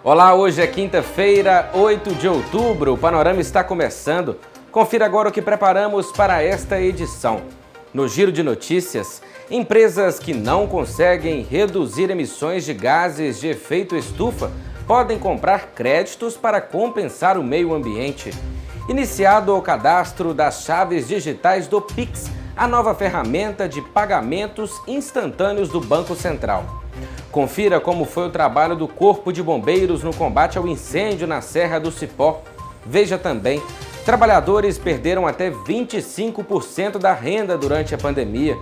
Olá, hoje é quinta-feira, 8 de outubro, o Panorama está começando. Confira agora o que preparamos para esta edição. No Giro de Notícias, empresas que não conseguem reduzir emissões de gases de efeito estufa podem comprar créditos para compensar o meio ambiente. Iniciado o cadastro das chaves digitais do Pix, a nova ferramenta de pagamentos instantâneos do Banco Central. Confira como foi o trabalho do Corpo de Bombeiros no combate ao incêndio na Serra do Cipó. Veja também, trabalhadores perderam até 25% da renda durante a pandemia.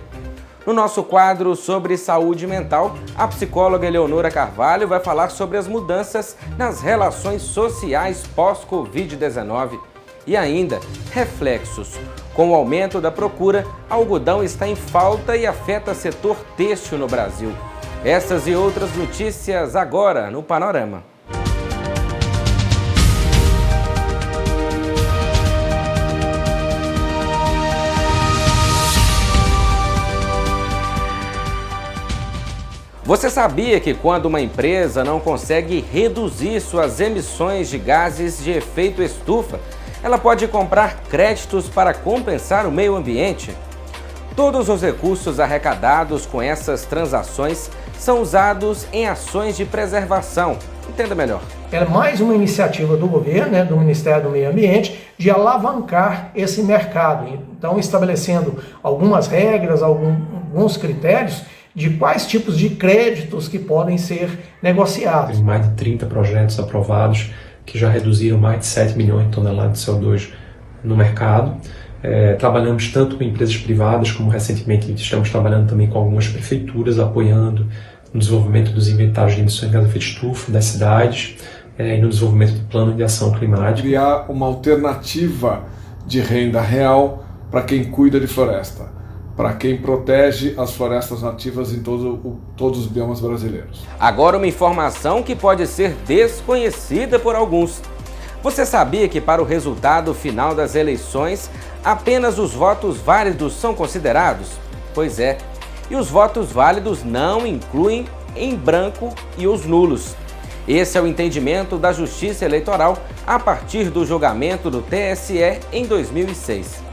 No nosso quadro sobre saúde mental, a psicóloga Eleonora Carvalho vai falar sobre as mudanças nas relações sociais pós-Covid-19. E ainda, reflexos. Com o aumento da procura, algodão está em falta e afeta setor têxtil no Brasil. Essas e outras notícias agora no Panorama. Você sabia que quando uma empresa não consegue reduzir suas emissões de gases de efeito estufa, ela pode comprar créditos para compensar o meio ambiente? Todos os recursos arrecadados com essas transações são usados em ações de preservação. Entenda melhor. É mais uma iniciativa do governo, do Ministério do Meio Ambiente, de alavancar esse mercado. Então, estabelecendo algumas regras, alguns critérios de quais tipos de créditos que podem ser negociados. Tem mais de 30 projetos aprovados que já reduziram mais de 7 milhões de toneladas de CO2 no mercado. Trabalhamos tanto com empresas privadas, como recentemente estamos trabalhando também com algumas prefeituras, apoiando no desenvolvimento dos inventários de emissões de gás de efeito estufa das cidades e no desenvolvimento do plano de ação climática. Criar uma alternativa de renda real para quem cuida de floresta, para quem protege as florestas nativas em todos os biomas brasileiros. Agora uma informação que pode ser desconhecida por alguns. Você sabia que para o resultado final das eleições, apenas os votos válidos são considerados? Pois é, e os votos válidos não incluem em branco e os nulos. Esse é o entendimento da Justiça Eleitoral a partir do julgamento do TSE em 2006.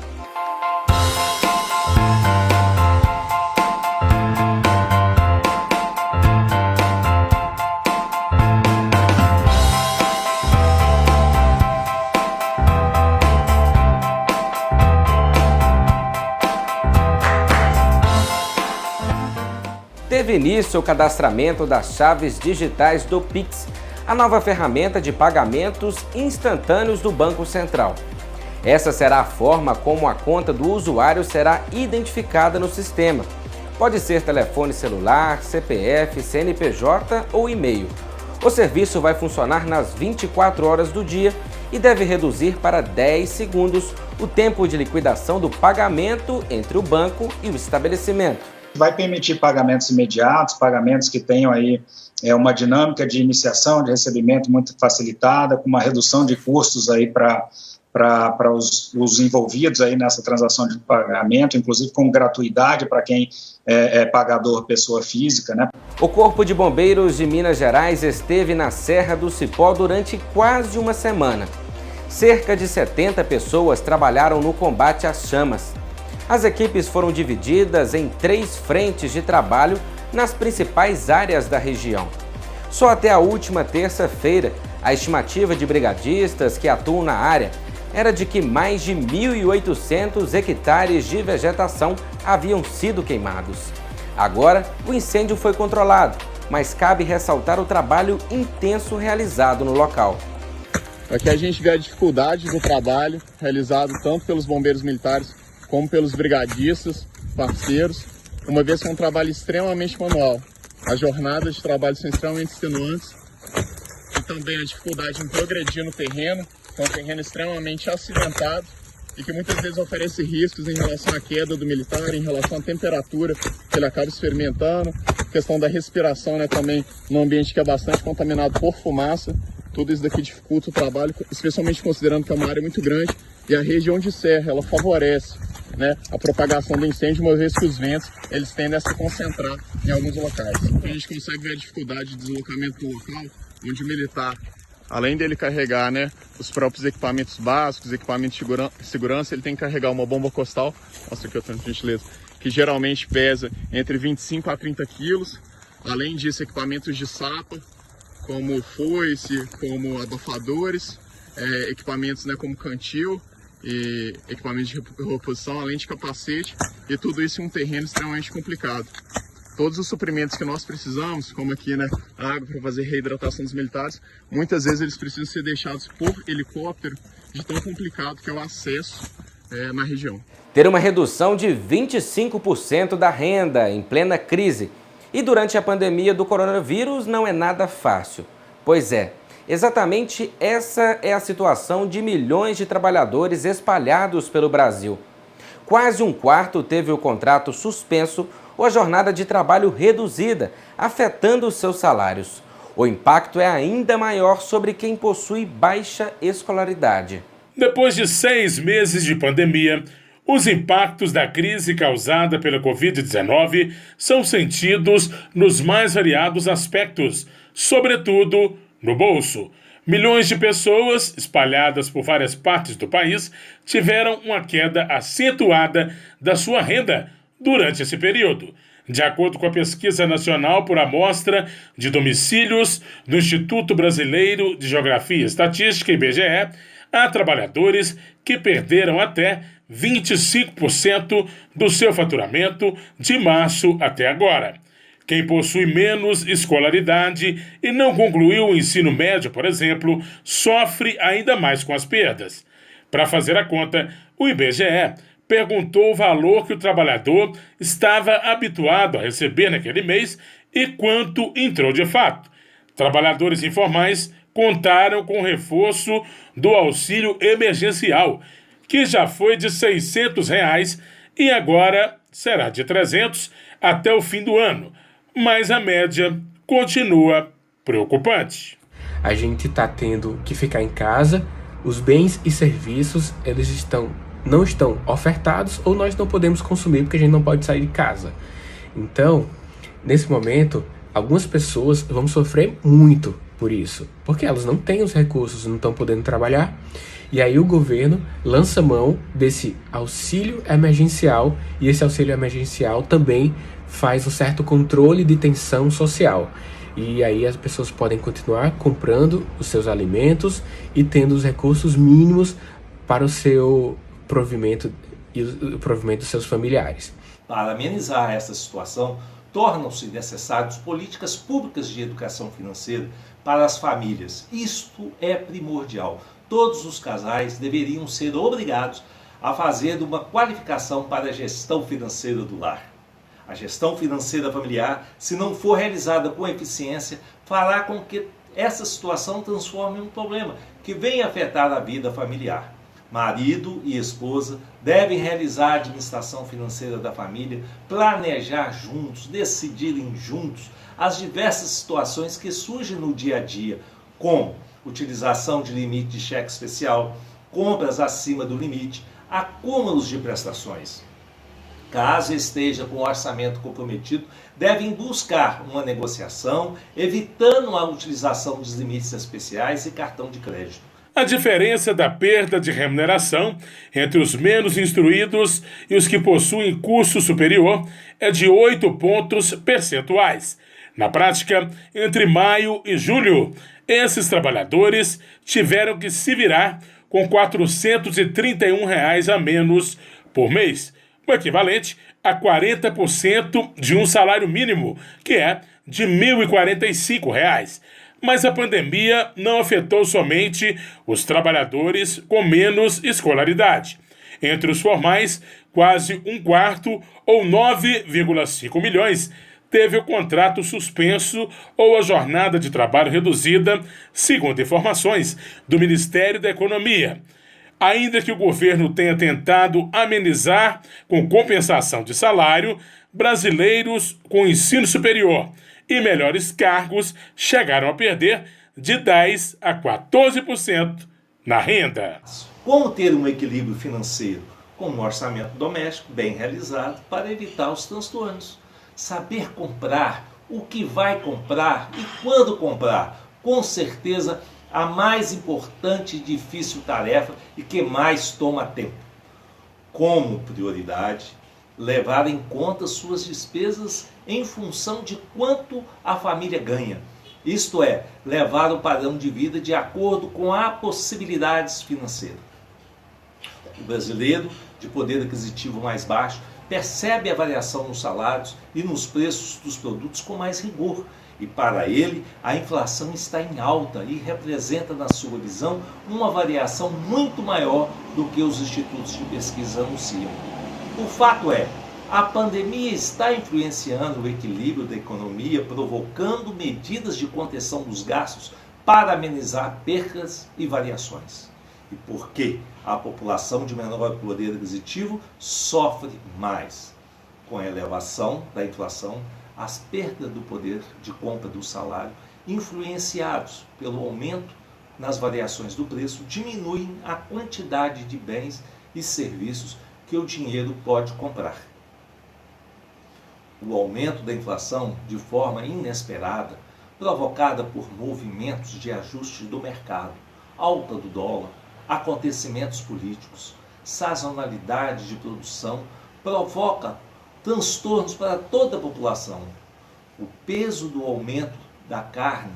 Teve início o cadastramento das chaves digitais do Pix, a nova ferramenta de pagamentos instantâneos do Banco Central. Essa será a forma como a conta do usuário será identificada no sistema. Pode ser telefone celular, CPF, CNPJ ou e-mail. O serviço vai funcionar nas 24 horas do dia e deve reduzir para 10 segundos o tempo de liquidação do pagamento entre o banco e o estabelecimento. Vai permitir pagamentos imediatos, pagamentos que tenham aí uma dinâmica de iniciação, de recebimento muito facilitada, com uma redução de custos aí para os envolvidos aí nessa transação de pagamento, inclusive com gratuidade para quem é pagador pessoa física, né? O Corpo de Bombeiros de Minas Gerais esteve na Serra do Cipó durante quase uma semana. Cerca de 70 pessoas trabalharam no combate às chamas. As equipes foram divididas em 3 frentes de trabalho nas principais áreas da região. Só até a última terça-feira, a estimativa de brigadistas que atuam na área era de que mais de 1.800 hectares de vegetação haviam sido queimados. Agora, o incêndio foi controlado, mas cabe ressaltar o trabalho intenso realizado no local. Aqui a gente vê a dificuldade do trabalho realizado tanto pelos bombeiros militares como pelos brigadistas, parceiros, uma vez que é um trabalho extremamente manual. As jornadas de trabalho são extremamente extenuantes e também a dificuldade em progredir no terreno, que é um terreno extremamente acidentado e que muitas vezes oferece riscos em relação à queda do militar, em relação à temperatura que ele acaba experimentando, questão da respiração, também num ambiente que é bastante contaminado por fumaça. Tudo isso daqui dificulta o trabalho, especialmente considerando que é uma área muito grande e a região de serra, ela favorece a propagação do incêndio, uma vez que os ventos eles tendem a se concentrar em alguns locais. A gente consegue ver a dificuldade de deslocamento do local onde o militar, além dele carregar, né, os próprios equipamentos básicos, equipamentos de segurança, ele tem que carregar uma bomba costal, mostra aqui, por gentileza, que geralmente pesa entre 25 a 30 quilos. Além disso, equipamentos de sapa, como foice, como abafadores, equipamentos, né, como cantil e equipamentos de reposição, além de capacete, e tudo isso em um terreno extremamente complicado. Todos os suprimentos que nós precisamos, como aqui, né, água para fazer reidratação dos militares, muitas vezes eles precisam ser deixados por helicóptero, de tão complicado que é o acesso na região. Ter uma redução de 25% da renda em plena crise e durante a pandemia do coronavírus não é nada fácil. Pois é, exatamente essa é a situação de milhões de trabalhadores espalhados pelo Brasil. Quase um quarto teve o contrato suspenso ou a jornada de trabalho reduzida, afetando os seus salários. O impacto é ainda maior sobre quem possui baixa escolaridade. Depois de 6 meses de pandemia, os impactos da crise causada pela Covid-19 são sentidos nos mais variados aspectos, sobretudo no bolso. Milhões de pessoas, espalhadas por várias partes do país, tiveram uma queda acentuada da sua renda durante esse período. De acordo com a Pesquisa Nacional por Amostra de Domicílios do Instituto Brasileiro de Geografia e Estatística, IBGE, há trabalhadores que perderam até 25% do seu faturamento de março até agora. Quem possui menos escolaridade e não concluiu o ensino médio, por exemplo, sofre ainda mais com as perdas. Para fazer a conta, o IBGE perguntou o valor que o trabalhador estava habituado a receber naquele mês e quanto entrou de fato. Trabalhadores informais contaram com o reforço do auxílio emergencial, que já foi de R$ 600 e agora será de 300 até o fim do ano. Mas a média continua preocupante. A gente está tendo que ficar em casa, os bens e serviços eles não estão ofertados ou nós não podemos consumir porque a gente não pode sair de casa. Então, nesse momento, algumas pessoas vão sofrer muito por isso, porque elas não têm os recursos, não estão podendo trabalhar. E aí o governo lança mão desse auxílio emergencial e esse auxílio emergencial também faz um certo controle de tensão social. E aí as pessoas podem continuar comprando os seus alimentos e tendo os recursos mínimos para o seu provimento e o provimento dos seus familiares. Para amenizar essa situação, tornam-se necessárias políticas públicas de educação financeira para as famílias. Isto é primordial. Todos os casais deveriam ser obrigados a fazer uma qualificação para a gestão financeira do lar. A gestão financeira familiar, se não for realizada com eficiência, fará com que essa situação transforme em um problema que venha afetar a vida familiar. Marido e esposa devem realizar a administração financeira da família, planejar juntos, decidirem juntos as diversas situações que surgem no dia a dia, como utilização de limite de cheque especial, compras acima do limite, acúmulos de prestações. Caso esteja com o orçamento comprometido, devem buscar uma negociação, evitando a utilização dos limites especiais e cartão de crédito. A diferença da perda de remuneração entre os menos instruídos e os que possuem curso superior é de 8 pontos percentuais. Na prática, entre maio e julho, esses trabalhadores tiveram que se virar com R$ 431 a menos por mês, o equivalente a 40% de um salário mínimo, que é de R$ 1.045. Mas a pandemia não afetou somente os trabalhadores com menos escolaridade. Entre os formais, quase um quarto, ou 9,5 milhões, teve o contrato suspenso ou a jornada de trabalho reduzida, segundo informações do Ministério da Economia. Ainda que o governo tenha tentado amenizar com compensação de salário, brasileiros com ensino superior e melhores cargos chegaram a perder de 10% a 14% na renda. Como ter um equilíbrio financeiro? Com um orçamento doméstico bem realizado para evitar os transtornos. Saber comprar, o que vai comprar e quando comprar. com certeza, a mais importante e difícil tarefa e que mais toma tempo. Como prioridade, levar em conta suas despesas em função de quanto a família ganha. Isto é, levar o padrão de vida de acordo com as possibilidades financeiras. O brasileiro, de poder aquisitivo mais baixo, percebe a variação nos salários e nos preços dos produtos com mais rigor. E para ele, a inflação está em alta e representa, na sua visão, uma variação muito maior do que os institutos de pesquisa anunciam. O fato é, a pandemia está influenciando o equilíbrio da economia, provocando medidas de contenção dos gastos para amenizar percas e variações. E por que a população de menor poder aquisitivo sofre mais? Com a elevação da inflação, as perdas do poder de compra do salário, influenciados pelo aumento nas variações do preço, diminuem a quantidade de bens e serviços que o dinheiro pode comprar. O aumento da inflação, de forma inesperada, provocada por movimentos de ajuste do mercado, alta do dólar, acontecimentos políticos, sazonalidade de produção, provoca transtornos para toda a população. O peso do aumento da carne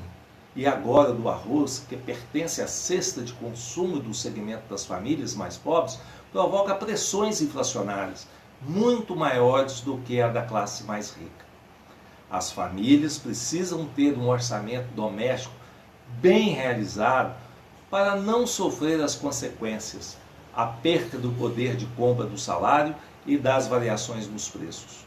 e agora do arroz, que pertence à cesta de consumo do segmento das famílias mais pobres, provoca pressões inflacionárias muito maiores do que a da classe mais rica. As famílias precisam ter um orçamento doméstico bem realizado para não sofrer as consequências, a perda do poder de compra do salário e das variações nos preços.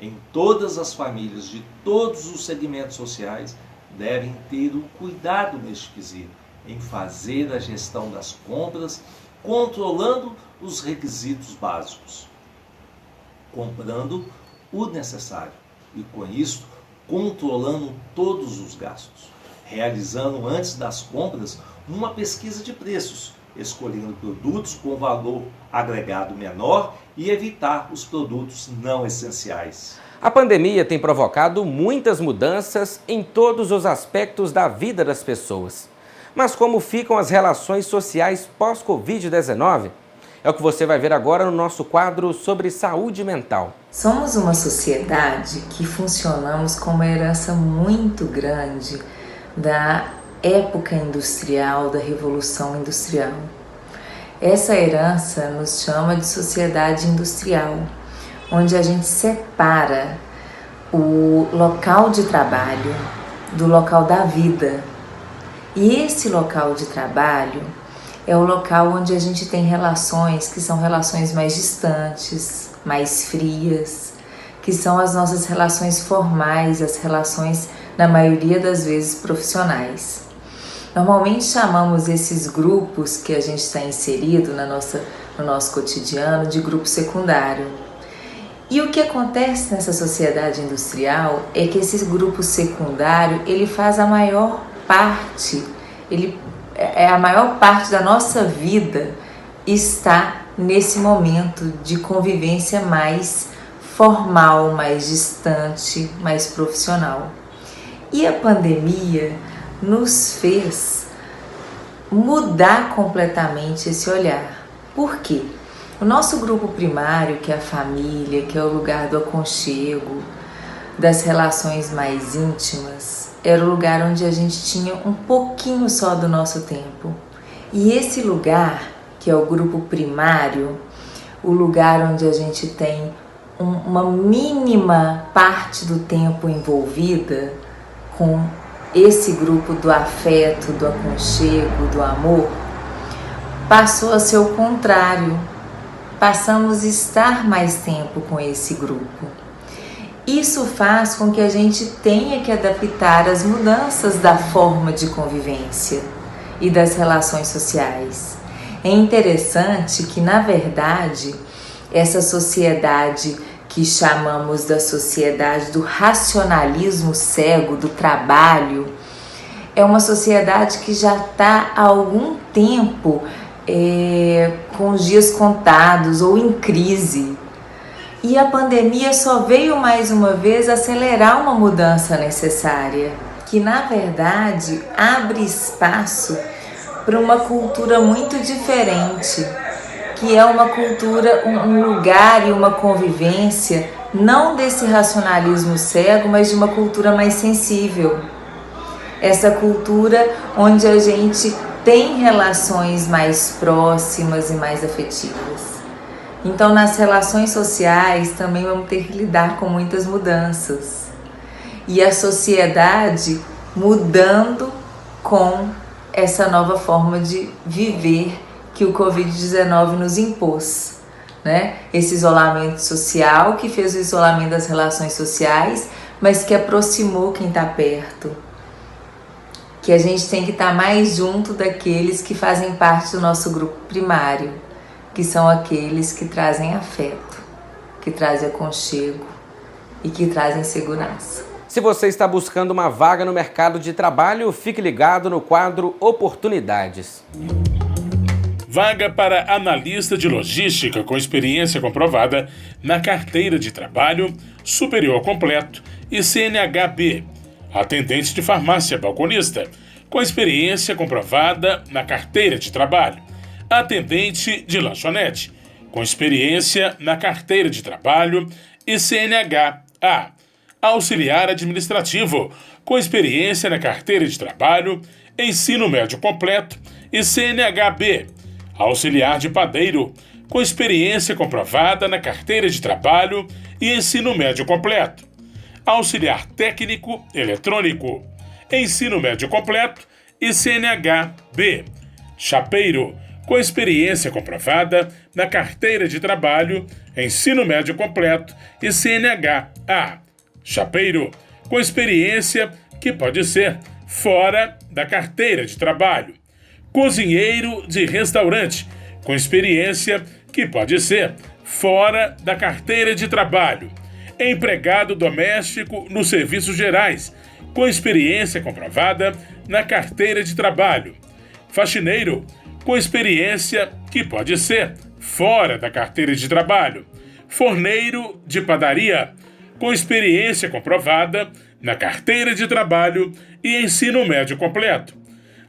Em todas as famílias de todos os segmentos sociais devem ter o cuidado neste quesito, em fazer a gestão das compras, controlando os requisitos básicos, comprando o necessário e, com isso, controlando todos os gastos, realizando antes das compras uma pesquisa de preços, escolhendo produtos com valor agregado menor e evitar os produtos não essenciais. A pandemia tem provocado muitas mudanças em todos os aspectos da vida das pessoas. Mas como ficam as relações sociais pós-Covid-19? É o que você vai ver agora no nosso quadro sobre saúde mental. Somos uma sociedade que funcionamos com uma herança muito grande da época industrial, da Revolução Industrial. Essa herança nos chama de sociedade industrial, onde a gente separa o local de trabalho do local da vida. E esse local de trabalho é o local onde a gente tem relações que são relações mais distantes, mais frias, que são as nossas relações formais, as relações, na maioria das vezes, profissionais. Normalmente chamamos esses grupos que a gente está inserido no nosso cotidiano de grupo secundário. E o que acontece nessa sociedade industrial é que esse grupo secundário, ele faz a maior parte, a maior parte da nossa vida está nesse momento de convivência mais formal, mais distante, mais profissional. E a pandemia nos fez mudar completamente esse olhar. Por quê? O nosso grupo primário, que é a família, que é o lugar do aconchego, das relações mais íntimas, era o lugar onde a gente tinha um pouquinho só do nosso tempo. E esse lugar, que é o grupo primário, o lugar onde a gente tem uma mínima parte do tempo envolvida com esse grupo do afeto, do aconchego, do amor, passou a ser o contrário. Passamos a estar mais tempo com esse grupo. Isso faz com que a gente tenha que adaptar as mudanças da forma de convivência e das relações sociais. É interessante que, na verdade, essa sociedade que chamamos da sociedade do racionalismo cego, do trabalho, é uma sociedade que já está há algum tempo com os dias contados ou em crise. E a pandemia só veio mais uma vez acelerar uma mudança necessária, que na verdade abre espaço para uma cultura muito diferente, que é uma cultura, um lugar e uma convivência, não desse racionalismo cego, mas de uma cultura mais sensível. Essa cultura onde a gente tem relações mais próximas e mais afetivas. Então, nas relações sociais também vamos ter que lidar com muitas mudanças. E a sociedade mudando com essa nova forma de viver que o Covid-19 nos impôs, né? Esse isolamento social que fez o isolamento das relações sociais, mas que aproximou quem está perto. Que a gente tem que estar mais junto daqueles que fazem parte do nosso grupo primário, que são aqueles que trazem afeto, que trazem aconchego e que trazem segurança. Se você está buscando uma vaga no mercado de trabalho, fique ligado no quadro Oportunidades. Vaga para analista de logística com experiência comprovada na carteira de trabalho, superior completo e CNH-B. Atendente de farmácia balconista, com experiência comprovada na carteira de trabalho. Atendente de lanchonete, com experiência na carteira de trabalho e CNH-A. Auxiliar administrativo, com experiência na carteira de trabalho, ensino médio completo e CNH-B. Auxiliar de padeiro, com experiência comprovada na carteira de trabalho e ensino médio completo. Auxiliar técnico eletrônico, ensino médio completo e CNH-B. Chapeiro, com experiência comprovada na carteira de trabalho, ensino médio completo e CNH-A. Chapeiro, com experiência que pode ser fora da carteira de trabalho. Cozinheiro de restaurante, com experiência que pode ser fora da carteira de trabalho. Empregado doméstico nos serviços gerais, com experiência comprovada na carteira de trabalho. Faxineiro, com experiência que pode ser fora da carteira de trabalho. Forneiro de padaria, com experiência comprovada na carteira de trabalho e ensino médio completo.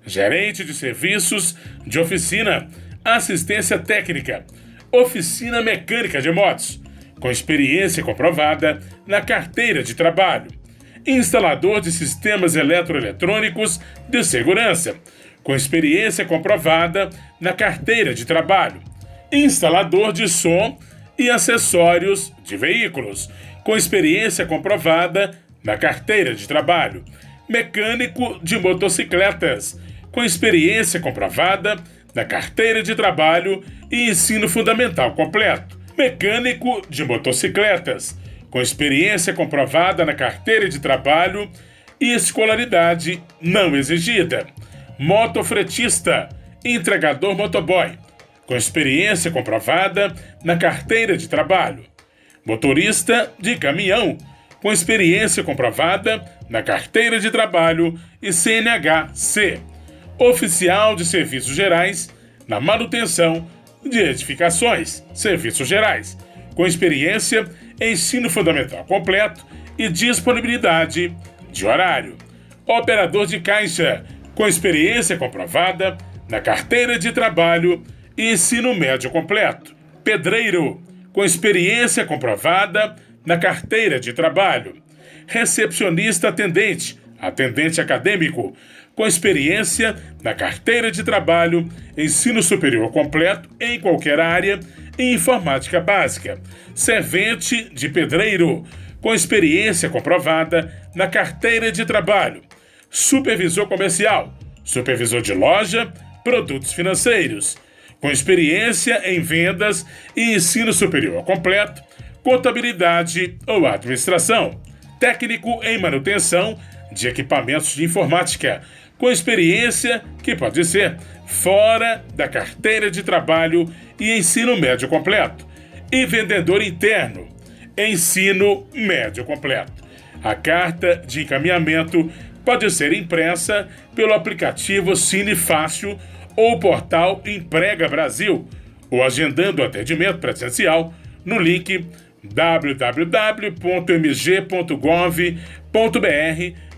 Gerente de serviços de oficina, assistência técnica, oficina mecânica de motos, com experiência comprovada na carteira de trabalho. Instalador de sistemas eletroeletrônicos de segurança, com experiência comprovada na carteira de trabalho. Instalador de som e acessórios de veículos, com experiência comprovada na carteira de trabalho. Mecânico de motocicletas, com experiência comprovada na carteira de trabalho e ensino fundamental completo. Mecânico de motocicletas, com experiência comprovada na carteira de trabalho e escolaridade não exigida. Motofretista, entregador motoboy, com experiência comprovada na carteira de trabalho. Motorista de caminhão, com experiência comprovada na carteira de trabalho e CNH-C. Oficial de serviços gerais na manutenção de edificações, serviços gerais, com experiência em ensino fundamental completo e disponibilidade de horário. Operador de caixa, com experiência comprovada na carteira de trabalho e ensino médio completo. Pedreiro, com experiência comprovada na carteira de trabalho. Recepcionista atendente, atendente acadêmico, com experiência na carteira de trabalho, ensino superior completo em qualquer área e informática básica. Servente de pedreiro, com experiência comprovada na carteira de trabalho. Supervisor comercial, supervisor de loja, produtos financeiros, com experiência em vendas e ensino superior completo, contabilidade ou administração. Técnico em manutenção de equipamentos de informática, com experiência que pode ser fora da carteira de trabalho e ensino médio completo. E vendedor interno, ensino médio completo. A carta de encaminhamento pode ser impressa pelo aplicativo Cine Fácil ou portal Emprega Brasil, ou agendando atendimento presencial no link www.mg.gov.br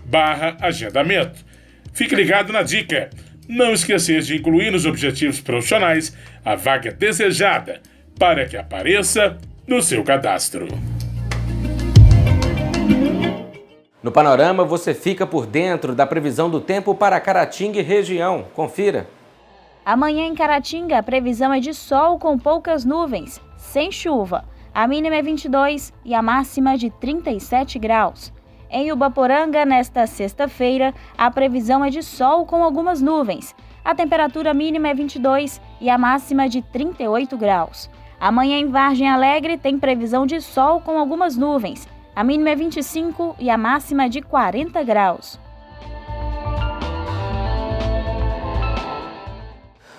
www.ccr.gov.br/agendamento. Fique ligado na dica. Não esquecer de incluir nos objetivos profissionais a vaga desejada para que apareça no seu cadastro. No Panorama, você fica por dentro da previsão do tempo para Caratinga e região. Confira. Amanhã em Caratinga, a previsão é de sol com poucas nuvens, sem chuva. A mínima é 22 e a máxima de 37 graus. Em Ubaporanga, nesta sexta-feira, a previsão é de sol com algumas nuvens. A temperatura mínima é 22 e a máxima de 38 graus. Amanhã em Vargem Alegre tem previsão de sol com algumas nuvens. A mínima é 25 e a máxima de 40 graus.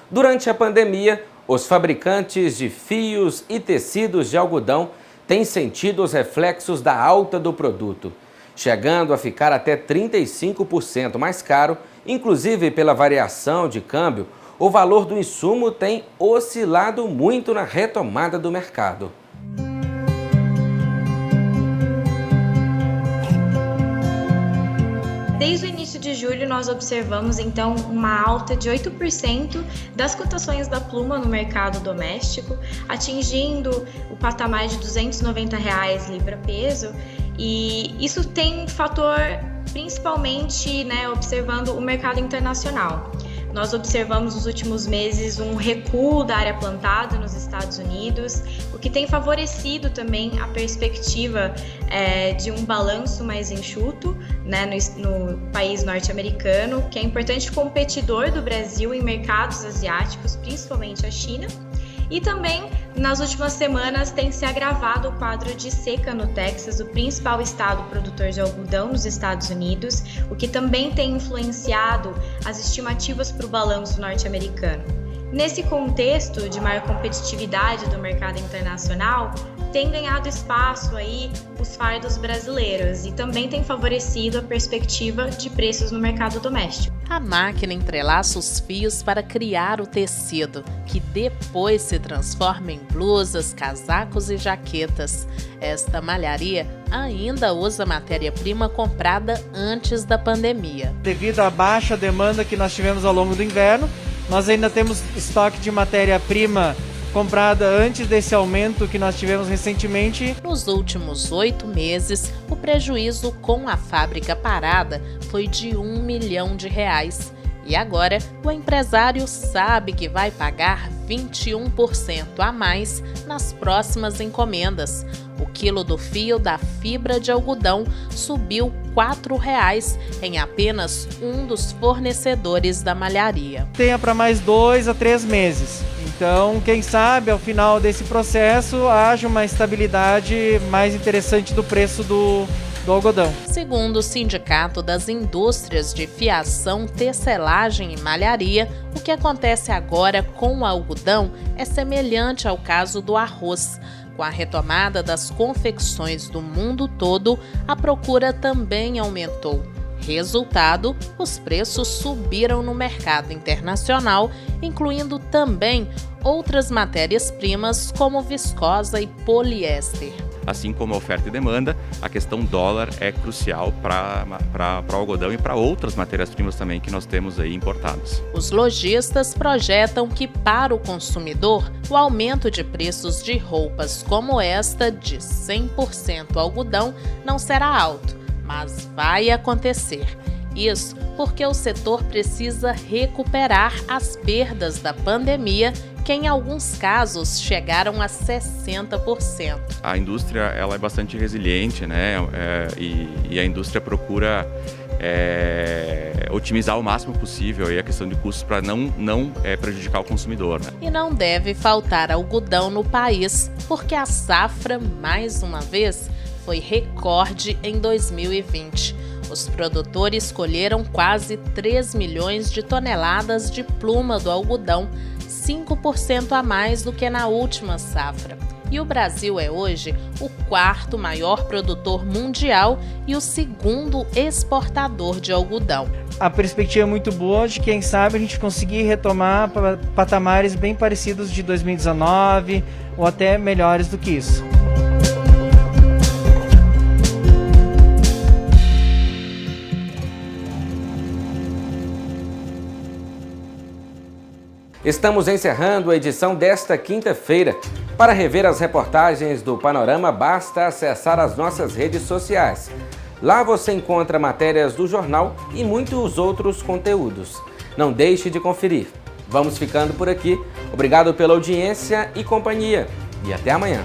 Durante a pandemia, os fabricantes de fios e tecidos de algodão têm sentido os reflexos da alta do produto, chegando a ficar até 35% mais caro, inclusive pela variação de câmbio. O valor do insumo tem oscilado muito na retomada do mercado. Desde o início de julho, nós observamos, então, uma alta de 8% das cotações da pluma no mercado doméstico, atingindo o patamar de R$ 290 libra-peso. E isso tem um fator, principalmente, observando o mercado internacional. Nós observamos nos últimos meses um recuo da área plantada nos Estados Unidos, o que tem favorecido também a perspectiva de um balanço mais enxuto no país norte-americano, que é importante competidor do Brasil em mercados asiáticos, principalmente a China. E também, nas últimas semanas, tem se agravado o quadro de seca no Texas, o principal estado produtor de algodão nos Estados Unidos, o que também tem influenciado as estimativas para o balanço norte-americano. Nesse contexto de maior competitividade do mercado internacional, tem ganhado espaço aí os fardos brasileiros e também tem favorecido a perspectiva de preços no mercado doméstico. A máquina entrelaça os fios para criar o tecido, que depois se transforma em blusas, casacos e jaquetas. Esta malharia ainda usa matéria-prima comprada antes da pandemia. Devido à baixa demanda que nós tivemos ao longo do inverno, nós ainda temos estoque de matéria-prima comprada antes desse aumento que nós tivemos recentemente. Nos últimos 8 meses, o prejuízo com a fábrica parada foi de R$1 milhão. E agora, o empresário sabe que vai pagar 21% a mais nas próximas encomendas. O quilo do fio da fibra de algodão subiu R$ 4,00 em apenas um dos fornecedores da malharia. Tenha para mais 2 a 3 meses. Então, quem sabe, ao final desse processo, haja uma estabilidade mais interessante do preço do algodão. Segundo o Sindicato das Indústrias de Fiação, Tecelagem e Malharia, o que acontece agora com o algodão é semelhante ao caso do arroz. Com a retomada das confecções do mundo todo, a procura também aumentou. Resultado, os preços subiram no mercado internacional, incluindo também outras matérias-primas como viscosa e poliéster. Assim como a oferta e demanda, a questão dólar é crucial para o algodão e para outras matérias-primas também que nós temos aí importadas. Os lojistas projetam que, para o consumidor, o aumento de preços de roupas como esta, de 100% algodão, não será alto, mas vai acontecer. Isso porque o setor precisa recuperar as perdas da pandemia, que em alguns casos chegaram a 60%. A indústria ela é bastante resiliente, né? E a indústria procura otimizar o máximo possível aí a questão de custos para não prejudicar o consumidor. Né? E não deve faltar algodão no país, porque a safra, mais uma vez, foi recorde em 2020. Os produtores colheram quase 3 milhões de toneladas de pluma do algodão, 5% a mais do que na última safra. E o Brasil é hoje o 4º maior produtor mundial e o 2º exportador de algodão. A perspectiva é muito boa de, quem sabe, a gente conseguir retomar patamares bem parecidos de 2019 ou até melhores do que isso. Estamos encerrando a edição desta quinta-feira. Para rever as reportagens do Panorama, basta acessar as nossas redes sociais. Lá você encontra matérias do jornal e muitos outros conteúdos. Não deixe de conferir. Vamos ficando por aqui. Obrigado pela audiência e companhia. E até amanhã.